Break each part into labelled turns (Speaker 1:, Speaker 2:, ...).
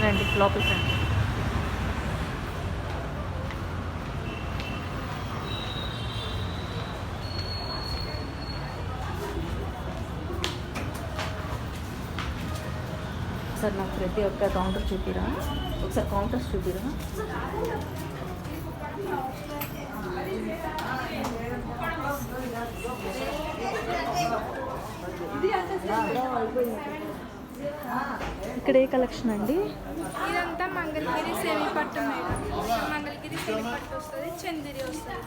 Speaker 1: రండి లోపలికి రండి. ఒకసారి నాకు ప్రతి ఒక్క కౌంటర్ చూపిరా, ఒకసారి కౌంటర్స్ చూపిరా. ఇక్కడ ఏ కలెక్షన్ అండి?
Speaker 2: ఇదంతా మంగళగిరి సెమీ పట్టు మేడం. మంగళగిరి సెమీ పట్టు వస్తుంది, చందిరి వస్తుంది.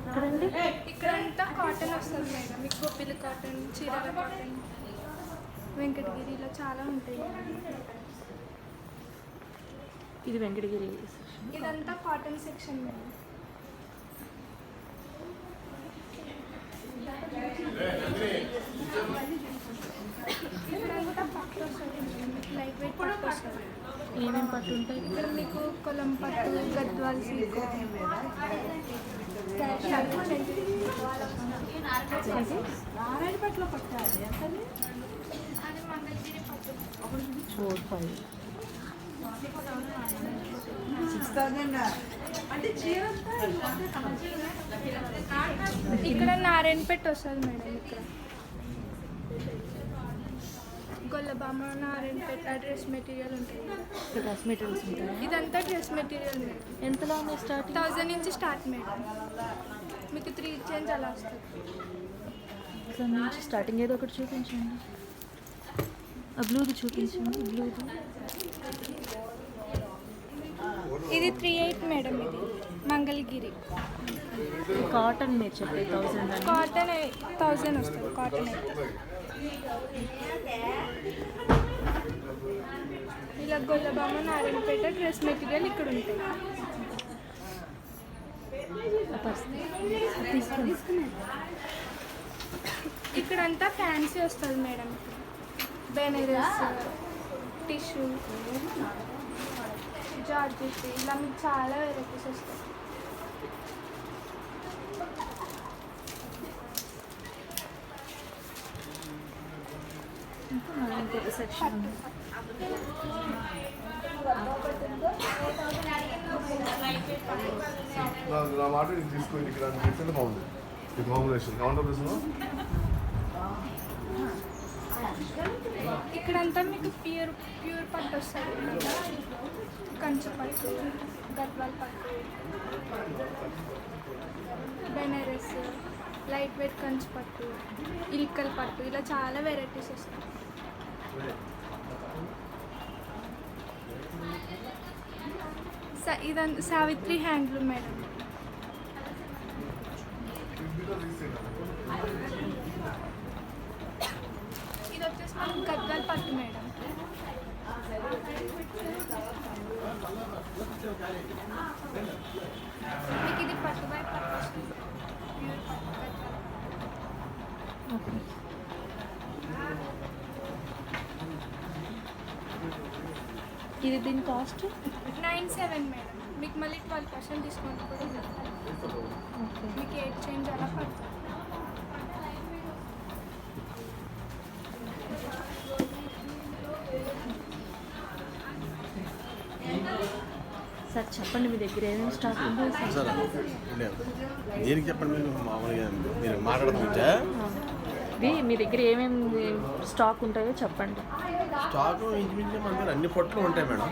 Speaker 1: ఇక్కడండి
Speaker 2: ఇక్కడంతా కాటన్ వస్తుంది మేడం. మీకు గొప్పిలి కాటన్, చీరల కాటన్, వెంకటగిరిలో చాలా ఉంటాయి.
Speaker 1: ఇది వెంకటగిరి.
Speaker 2: ఇదంతా కాటన్ సెక్షన్ మేడం. ఇక్కడంతా పట్టు వస్తుంది, లైట్ వెయిట్ పట్టు వస్తుంది.
Speaker 1: ఏమేమి పట్టు ఉంటాయి?
Speaker 2: ఇక్కడ మీకు కొలం పట్టు, గద్వాల్ సిల్క్, నారాయణ పట్టులో పట్టాలి. అది మంగళగిరి పట్టు.
Speaker 1: 4, 5.
Speaker 2: ఇక్కడ నారాయణపేట వస్తుంది మేడం. ఇక్కడ గొల్లబామ, నారాయణపేట డ్రెస్ మెటీరియల్ ఉంటుంది.
Speaker 1: డ్రెస్ మెటీరియల్స్ ఉంటాయి.
Speaker 2: ఇదంతా డ్రెస్ మెటీరియల్ మేడం.
Speaker 1: ఎంతలో ఉంది స్టార్టింగ్?
Speaker 2: 1000 నుంచి స్టార్ట్ మేడం. మీకు 3 చేంజ్ అలా వస్తుంది.
Speaker 1: అసలు నుంచి స్టార్టింగ్ ఏదో ఒకటి చూపించండి. ఆ బ్లూది చూపించండి. బ్లూది
Speaker 2: ఇది 38 మేడం. ఇది మంగళగిరి
Speaker 1: కాటన్. మీరు చెప్పే 1000
Speaker 2: కాటన్ 1000 వస్తుంది. కాటన్ అయితే ఇలా గొల్లబామ, నారాయణపేట డ్రెస్ మెటీరియల్ ఇక్కడ ఉంటాయి. ఇక్కడంతా ఫ్యాన్సీ వస్తుంది మేడం. బెనారస్, టిష్యూ, జార్జెట్, ఇలా మీకు చాలా వెరైటీస్ వస్తాయి.
Speaker 1: ఇంకొక సెక్షన్.
Speaker 3: నా మాట నేను తీసుకొని ఇక్కడ తీసుకుంటే బాగుంది. ఈ కాంబినేషన్ కౌంటర్ తీసుకున్నా.
Speaker 2: ఇక్కడంతా మీకు ప్యూర్ పట్టు వస్తుంది. కంచు పట్టు, గద్వాల్ పట్టు, బెనారస్, లైట్ వెయిట్ కంచు పట్టు, ఇల్కల్ పట్టు, ఇలా చాలా వెరైటీస్ వస్తాయి. ఇదంతా సావిత్రి హ్యాండ్లూమ్ మేడం. ఇది వచ్చేసి మనకు గద్వాల్ పట్టు మేడం. మీకు ఇది పట్టు బై పట్టు వస్తుంది. ప్యూర్ పట్టు గద్వాల్.
Speaker 1: ఓకే. ఇది దీని కాస్ట్
Speaker 2: 97 మేడం. మీకు మళ్ళీ 12% డిస్కౌంట్ కూడా ఉంది.
Speaker 1: ఓకే.
Speaker 2: మీకు 8 చేంజ్ అలా పడుతుంది.
Speaker 1: సార్ చెప్పండి, మీ దగ్గర ఏమేమి స్టాక్ ఉందో
Speaker 4: సార్ దేనికి చెప్పండి. మీరు మామూలుగా మీరు మాట్లాడుతుంటే
Speaker 1: మీ దగ్గర ఏమేమి స్టాక్ ఉంటాయో చెప్పండి.
Speaker 4: స్టాక్ ఇంచుమించు మన దగ్గర అన్ని పొట్లు ఉంటాయి మేడం.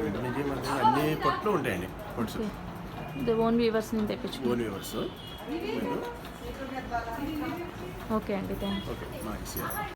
Speaker 4: ఇంచుమించు మన దగ్గర అన్ని పొట్లు ఉంటాయండి. పొట్స్
Speaker 1: ఇది ఓన్ వీవర్స్ నుంచి తెప్పించుకో.
Speaker 4: Own viewers.
Speaker 1: ఓకే అండి, థ్యాంక్ యూ.
Speaker 4: ఓకే.